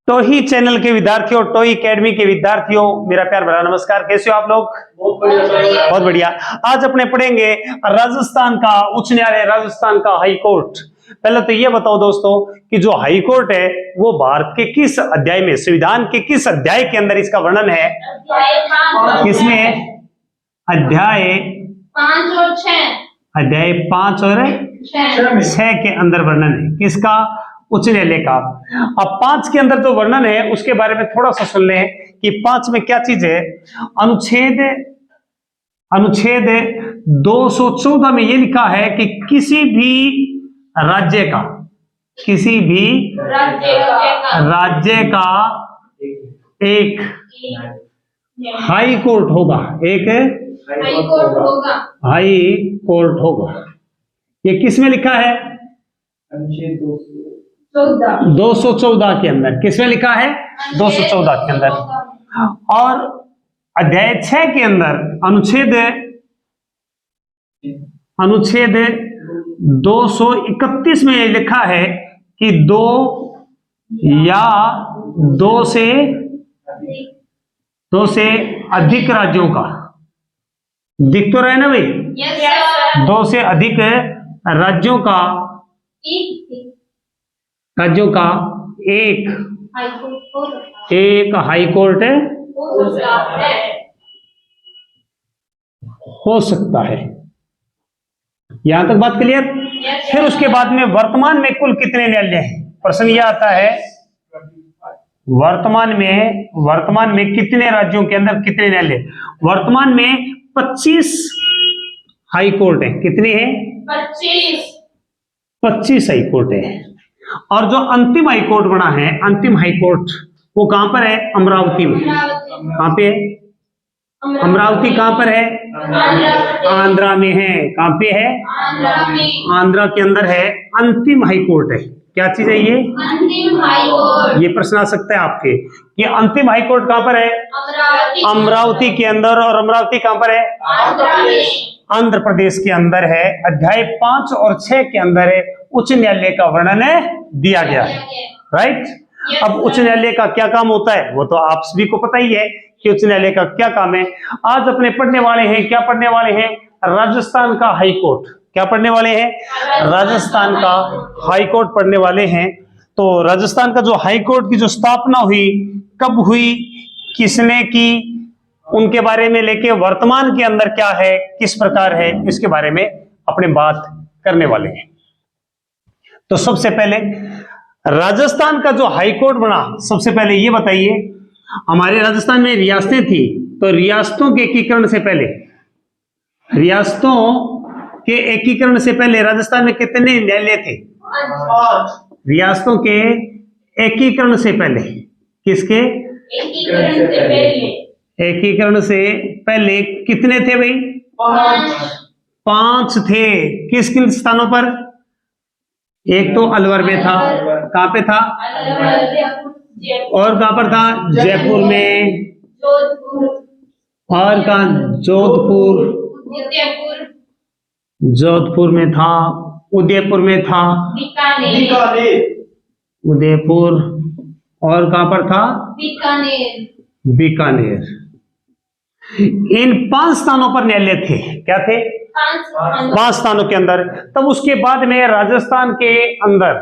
टोही channel के विद्यार्थियों, टोही academy के विद्यार्थियों, मेरा प्यार भरा नमस्कार। कैसे हो आप लोग? बहुत बढ़िया। आज अपने पढ़ेंगे राजस्थान का उच्च न्यायालय, राजस्थान का हाई कोर्ट। पहले तो ये बताओ दोस्तों कि जो हाई कोर्ट है वो भारत के किस अध्याय में, संविधान के किस अध्याय के अंदर इसका वर्णन है? किसमें? अध्याय 5 और 6। अध्याय 5 और 6 के अंदर वर्णन है। किसका? उच्च न्यायालय का। अब 5 के अंदर जो वर्णन है उसके बारे में थोड़ा सा सुन लें कि 5 में क्या चीज है। अनुच्छेद 214 में ये लिखा है कि किसी भी राज्य का एक हाई कोर्ट होगा। एक हाई कोर्ट होगा। ये किस में लिखा है? 214 के अंदर। किसमें लिखा है? 214 के अंदर। और अध्याय 6 के अंदर अनुच्छेद 231 में लिखा है कि 2 या 2 से अधिक राज्यों का, दिख तो रहे ना भाई? 2 से अधिक राज्यों का एक हाई कोर्ट हो सकता है। यहां तक बात क्लियर? फिर उसके बाद में वर्तमान में कुल कितने न्यायालय हैं? प्रश्न यह आता है वर्तमान में कितने राज्यों के अंदर कितने न्यायालय? वर्तमान में 25 हाई कोर्ट है। कितने हैं? 25 हाई कोर्ट है। और जो अंतिम हाई कोर्ट बना है, अंतिम हाई कोर्ट वो कहां पर है? अमरावती में। कहां पे है? अमरावती कहां पर है? आंध्रा में है। कहां पे है? आंध्रा के अंदर है। अंतिम हाई कोर्ट है। क्या चीज है ये? अंतिम हाई कोर्ट। ये प्रश्न आ सकता है आपके कि अंतिम हाई कोर्ट कहां पर है? अमरावती के अंदर। और अमरावती कहां पर है? आंध्र प्रदेश के अंदर है। अध्याय 5 और 6 के अंदर है उच्च न्यायालय का वर्णन दिया गया है। राइट। अब उच्च न्यायालय का क्या काम होता है वो तो आप सभी को पता ही है कि उच्च न्यायालय का क्या काम है। आज अपने पढ़ने वाले हैं, क्या पढ़ने वाले हैं? राजस्थान का हाई कोर्ट। क्या पढ़ने वाले हैं? राजस्थान का हाई कोर्ट पढ़ने वाले हैं। तो राजस्थान का जो हाई कोर्ट की जो स्थापना हुई, कब हुई, किसने की, उनके बारे में लेके वर्तमान के अंदर क्या है, किस प्रकार है, इसके बारे में अपने बात करने वाले हैं। तो सबसे पहले राजस्थान का जो हाई कोर्ट बना, सबसे पहले ये बताइए, हमारे राजस्थान में रियासतें थी, तो रियासतों के एकीकरण से पहले राजस्थान में कितने न्यायालय थे? रियासतों के एकीकरण से पहले। किसके? एकीकरण से पहले कितने थे भाई? 5 थे। किस किन स्थानों पर? एक तो अलवर में था। कहां पे था? और कहां पर था? जयपुर में। और कहां? जोधपुर में था। उदयपुर में था। उदयपुर। और कहां पर था? बीकानेर। इन 5 स्थानों पर न्यायालय थे। क्या थे? 5 स्थानों के अंदर। तब उसके बाद में राजस्थान के अंदर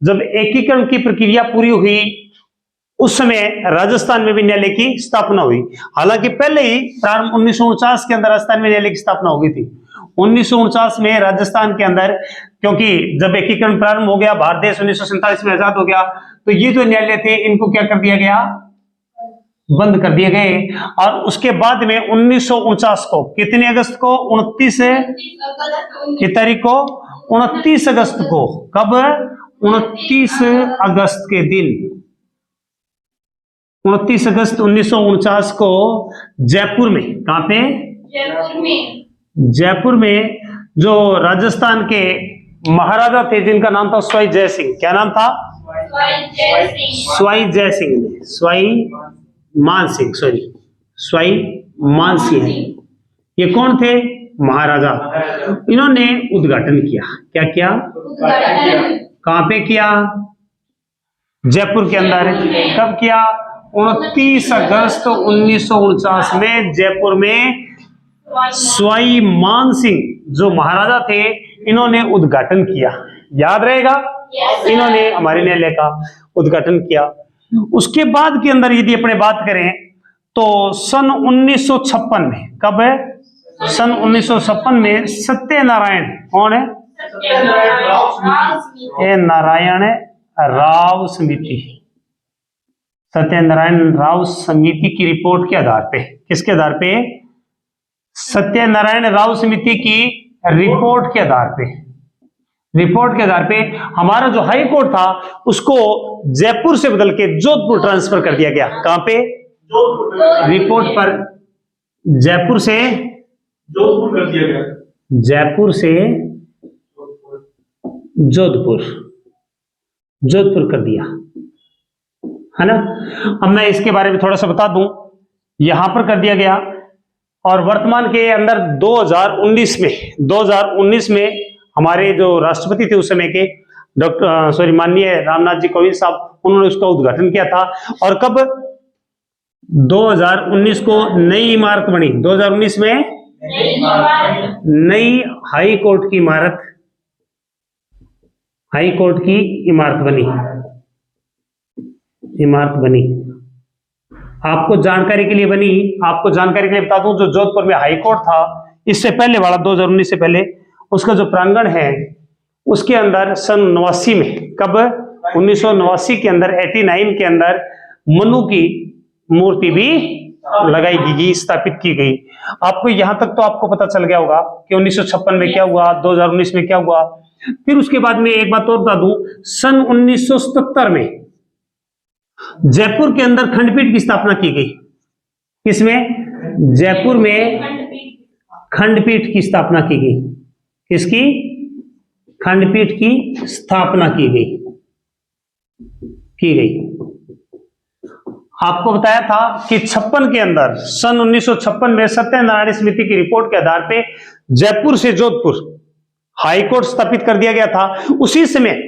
जब एकीकरण की प्रक्रिया पूरी हुई, उस समय राजस्थान में भी न्यायालय की स्थापना हुई। हालांकि पहले ही प्रारंभ 1949 के अंदर राजस्थान में न्यायालय की स्थापना हो गई थी। 1949 में राजस्थान के अंदर, क्योंकि जब एकीकरण प्रारंभ हो गया, भारत देश 1947 में आजाद हो गया, तो ये जो न्यायालय थे इनको क्या कर दिया गया? बंद कर दिए गए। और उसके बाद में 1949 को, कितने अगस्त को? 29 की तारीख को, 29 अगस्त को। कब? 29 अगस्त के दिन, 29 अगस्त 1949 को जयपुर में। कहां पे? जयपुर में जो राजस्थान के महाराजा थे जिनका नाम था स्वाई जय सिंह। क्या नाम था? स्वाई जय सिंह। स्वाई मान सिंह। ये कौन थे? महाराजा। इन्होंने उद्घाटन किया। क्या किया? कहां पे किया? जयपुर के अंदर। कब किया? 29 अगस्त 1949 में जयपुर में सवाई मान सिंह जो महाराजा थे, इन्होंने उद्घाटन किया। याद रहेगा? इन्होंने हमारे न्यायालय का उद्घाटन किया। उसके बाद के अंदर यदि अपने बात करें तो सन 1956 में, कब है? सन 1956 में सत्यनारायण, कौन है? नारायण राव समिति, सत्यनारायण राव समिति की रिपोर्ट के आधार पे, किसके आधार पे? सत्यनारायण राव समिति की रिपोर्ट के आधार पे, रिपोर्ट के आधार पे हमारा जो हाई कोर्ट था उसको जयपुर से बदल के जोधपुर ट्रांसफर कर दिया गया। कहां पे? रिपोर्ट पर जयपुर से जोधपुर कर दिया गया। जयपुर से जोधपुर, जोधपुर कर दिया, है ना। अब मैं इसके बारे में थोड़ा सा बता दूं, यहां पर कर दिया गया। और वर्तमान के अंदर 2019 में हमारे जो राष्ट्रपति थे उस समय के माननीय रामनाथ जी कोविंद साहब, उन्होंने उसका उद्घाटन किया था। और कब? 2019 को नई इमारत बनी। 2019 में नई हाई कोर्ट की इमारत, हाई कोर्ट की इमारत बनी, इमारत बनी। आपको जानकारी के लिए बनी, आपको जानकारी के लिए बता दूं, जो जोधपुर में हाई कोर्ट था इससे पहले वाला 2019 से पहले, उसका जो प्रांगण है उसके अंदर सन 89 में, कब? 1989 के अंदर 89 के अंदर मनु की मूर्ति भी लगाई गई, स्थापित की गई। आपको यहां तक तो आपको पता चल गया होगा कि 1956 में क्या हुआ, 2019 में क्या हुआ। फिर उसके बाद में एक बात और बता दूं, सन 1977 में जयपुर के अंदर खंडपीठ की स्थापना की गई। किसमें? जयपुर में खंडपीठ की स्थापना की गई। किसकी? खंडपीठ की स्थापना की गई, की गई। आपको बताया था कि 56 के अंदर, सन 1956 में सत्यनारायण समिति की रिपोर्ट के आधार पे जयपुर से जोधपुर हाई कोर्ट स्थापित कर दिया गया था। उसी समय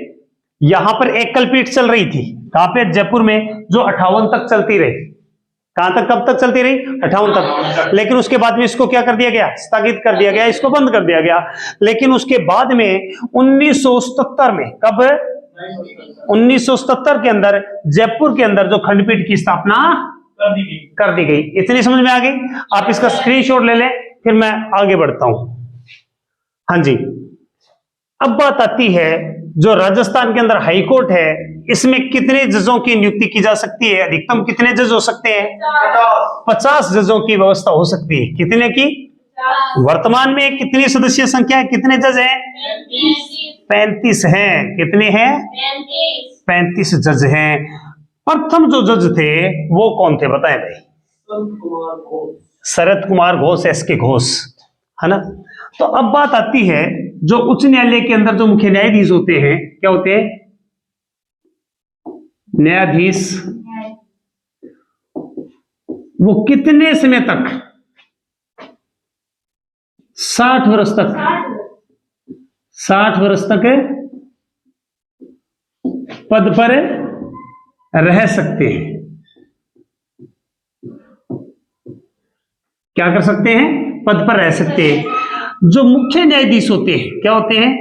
यहां पर एकल पीठ चल रही थी। कहां पे? जयपुर में, जो 58 तक चलती रही। कहां तक? कब तक चलती रही? 58 तक। लेकिन उसके बाद में इसको क्या कर दिया गया? स्थगित कर दिया गया, इसको बंद कर दिया गया। लेकिन उसके बाद में 1977 में, कब? 1977 के अंदर जयपुर के अंदर जो खंडपीठ की स्थापना कर दी गई। इतनी समझ में आ गई? आप इसका स्क्रीनशॉट ले लें, फिर मैं आगे बढ़ता हूं। हाँ जी, अब बात आती है जो राजस्थान के अंदर हाई कोर्ट है, इसमें कितने जजों की नियुक्ति की जा सकती है? अधिकतम कितने जज हो सकते हैं? 50 जजों की व्यवस्था हो सकती है। कितने की? वर्तमान में कितनी सदस्यीय संख्या है? कितने जज हैं? 35 हैं। कितने हैं? 35 जज हैं। प्रथम जो जज थे वो कौन थे बताएं भाई? शरद कुमार घोष, एसके घोष, है ना। तो अब बात आती है, जो उच्च न्यायालय के अंदर जो मुख्य न्यायाधीश होते हैं, क्या होते हैं? न्यायाधीश। वो कितने समय तक? 60 वर्ष तक, 60 वर्ष तक पद पर रह सकते हैं। क्या कर सकते हैं? पद पर रह सकते हैं। जो मुख्य न्यायाधीश होते हैं, क्या होते हैं?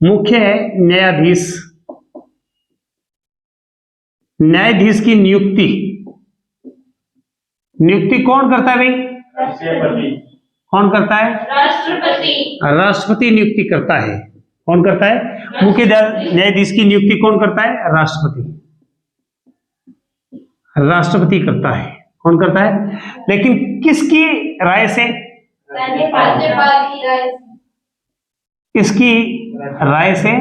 मुख्य न्यायाधीश। न्यायाधीश की नियुक्ति, नियुक्ति कौन करता है भाई? कौन करता है? राष्ट्रपति। राष्ट्रपति नियुक्ति करता है। कौन करता है? मुख्य न्यायाधीश की नियुक्ति कौन करता है? राष्ट्रपति। राष्ट्रपति करता है। कौन करता है? लेकिन किसकी राय से? राज्यपाल की राय से। किसकी राय से?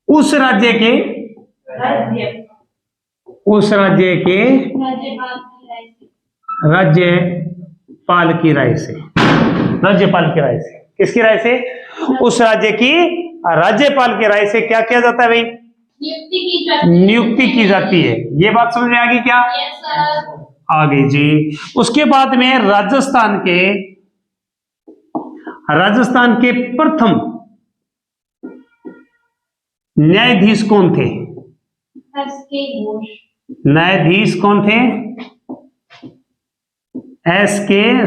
उस राज्य के, उस राज्य के राज्यपाल की राय से। राज्यपाल की राय से। किसकी राय से? उस राज्य की राज्यपाल की राय से क्या किया जाता है भाई? नियुक्ति की जाती है। ये बात समझ में आ गई क्या? आ गई जी। उसके बाद में राजस्थान के प्रथम न्यायाधीश कौन थे? एसके घोष। न्यायाधीश कौन थे? एस के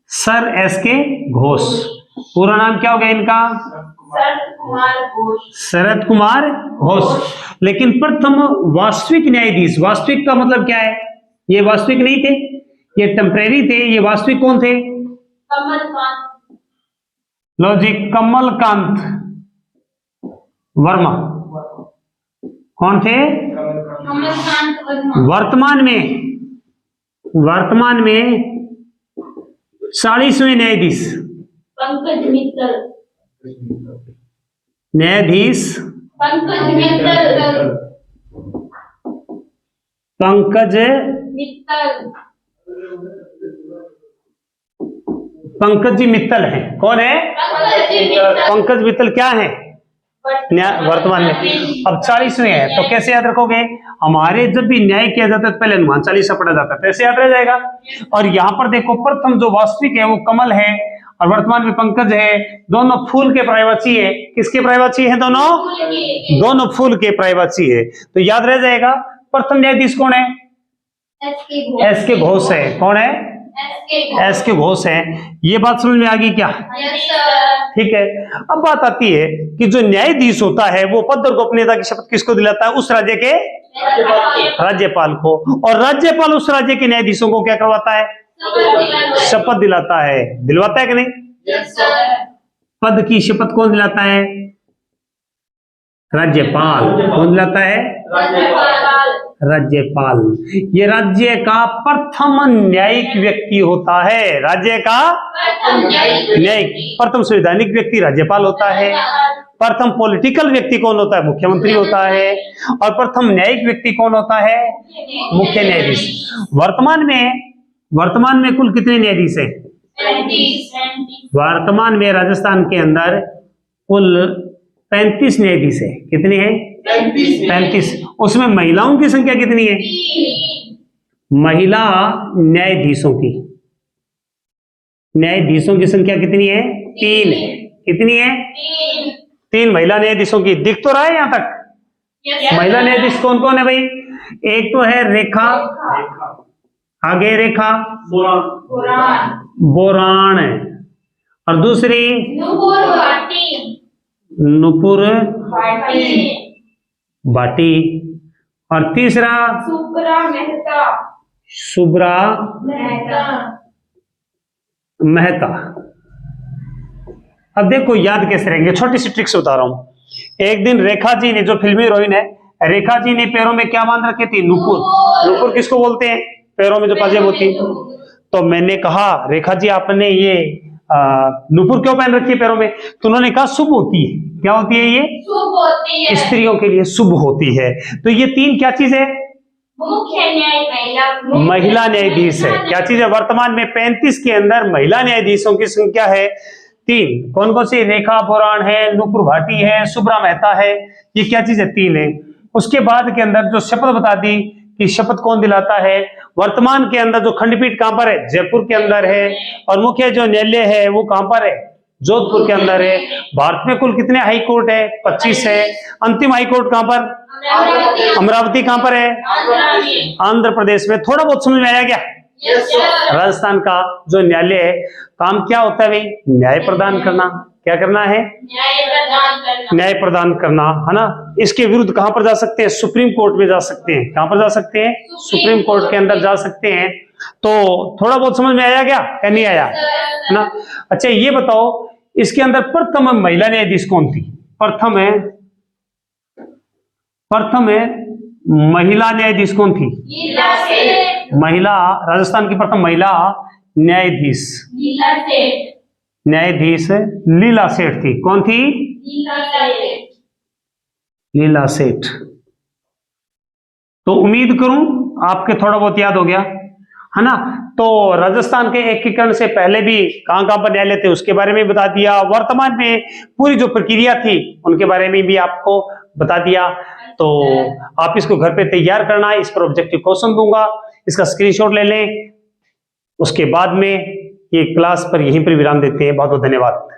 सर एस के घोष। पूरा नाम क्या हो गया इनका? शरद कुमार घोष। लेकिन प्रथम वास्तविक न्यायाधीश, वास्तविक का मतलब क्या है? ये वास्तविक नहीं थे, ये टेम्परेरी थे। ये वास्तविक कौन थे? कमलकांत। लो जी, कमलकांत वर्मा। कौन थे? कमलकांत वर्मा। वर्तमान में 40वें न्यायाधीश पंकज मित्तल। न्यायाधीश पंकज मित्तल। पंकज मित्तल। पंकज जी मित्तल हैं। कौन है? पंकज मित्तल क्या है वर्तमान में? अब 40वें है तो कैसे याद रखोगे? हमारे जब भी न्याय किया जाता है तो पहले हनुमान चालीसा पढ़ा जाता है, तो ऐसे याद रह जाएगा। और यहाँ पर देखो, प्रथम जो वास्तविक है वो कमल है और वर्तमान में पंकज है। दोनों फूल के पर्यायवाची है। किसके पर्यायवाची है? दोनों फूल के पर्यायवाची है। तो याद रह जाएगा। प्रथम न्यायाधीश कौन है? एस के घोष है। कौन है? एस के घोष है। ये बात समझ में आ गई क्या? ठीक है। अब बात आती है कि जो न्यायाधीश होता है वो पद और गोपनीयता की शपथ किसको दिलाता है? उस राज्य के राज्यपाल को। और राज्यपाल उस राज्य के न्यायाधीशों को क्या करवाता है? शपथ दिलाता है। दिलवाता है कि नहीं? पद की शपथ कौन दिलाता है? राज्यपाल। कौन दिलाता है? राज्यपाल। ये राज्य का प्रथम न्यायिक व्यक्ति होता है। राज्य का न्यायिक प्रथम संवैधानिक व्यक्ति राज्यपाल होता है। प्रथम पॉलिटिकल व्यक्ति कौन होता है? मुख्यमंत्री होता है। और प्रथम न्यायिक व्यक्ति कौन होता है? मुख्य न्यायाधीश। वर्तमान में कुल कितने न्यायाधीश है? वर्तमान में राजस्थान के अंदर कुल 35 न्यायाधीश है। कितने हैं? 35। उसमें महिलाओं की संख्या कितनी है? महिला न्यायाधीशों की संख्या कितनी है? 3 है। कितनी है? 3 महिला न्यायाधीशों की। दिख तो रहा है यहां तक? महिला न्यायाधीश कौन कौन है भाई? एक तो है रेखा, आगे रेखा बोरान, और दूसरी नुपुर भाटी, और तीसरा सुब्रा मेहता। अब देखो याद कैसे रहेंगे, छोटी सी ट्रिक्स बता रहा हूं। एक दिन रेखा जी ने, जो फिल्मी हीरोइन है, रेखा जी ने पैरों में क्या बांध रखे थे? नुपुर। नुपुर किसको बोलते हैं? पैरों में जो पाजेब होती। तो मैंने कहा, रेखा जी आपने ये नुपुर क्यों पहन रखी है पैरों में? तो उन्होंने कहा शुभ होती है। क्या होती है? ये शुभ होती है, स्त्रियों के लिए शुभ होती है। तो ये 3 क्या चीज है? मुख्य न्याय महिला न्यायाधीश है। क्या चीज है? वर्तमान में 35 के अंदर महिला न्यायाधीशों की संख्या है 3। कौन कौन सी? रेखा बोरान है, नुपुर भाटी है, सुब्रा मेहता है। ये क्या चीज है? 3 है। उसके बाद के अंदर जो शपथ बता दी कि शपथ कौन दिलाता है। वर्तमान के अंदर जो खंडपीठ कहां पर है? जयपुर के अंदर है। और मुख्य जो न्यायालय है वो कहां पर है? जोधपुर के अंदर है। भारत में कुल कितने हाई कोर्ट है? 25 है। अंतिम हाई कोर्ट कहां पर? अमरावती। कहां पर है? आंध्र प्रदेश में। थोड़ा बहुत समझ में आया क्या? राजस्थान का जो न्यायालय है, काम क्या होता है भाई? न्याय प्रदान करना। क्या करना है? न्याय प्रदान करना, है ना। इसके विरुद्ध कहां पर जा सकते हैं? सुप्रीम कोर्ट में जा सकते हैं। कहां पर जा सकते हैं? सुप्रीम कोर्ट के अंदर जा सकते हैं। तो थोड़ा बहुत समझ में आया क्या? नहीं आया? है ना। अच्छा ये बताओ, इसके अंदर प्रथम महिला न्यायाधीश कौन थी? प्रथम है महिला न्यायाधीश कौन थी? महिला, राजस्थान की प्रथम महिला न्यायाधीश लीला सेठ थी। कौन थी? लीला सेठ। तो उम्मीद करूं आपके थोड़ा बहुत याद हो गया, है ना। तो राजस्थान के एकीकरण से पहले भी कहां पर न्यायालय थे उसके बारे में बता दिया। वर्तमान में पूरी जो प्रक्रिया थी उनके बारे में भी आपको बता दिया। तो आप इसको घर पे तैयार करना, इस पर ऑब्जेक्टिव क्वेश्चन दूंगा, इसका स्क्रीनशॉट ले लें। उसके बाद में ये क्लास पर यहीं पर विराम देते हैं। बहुत बहुत धन्यवाद।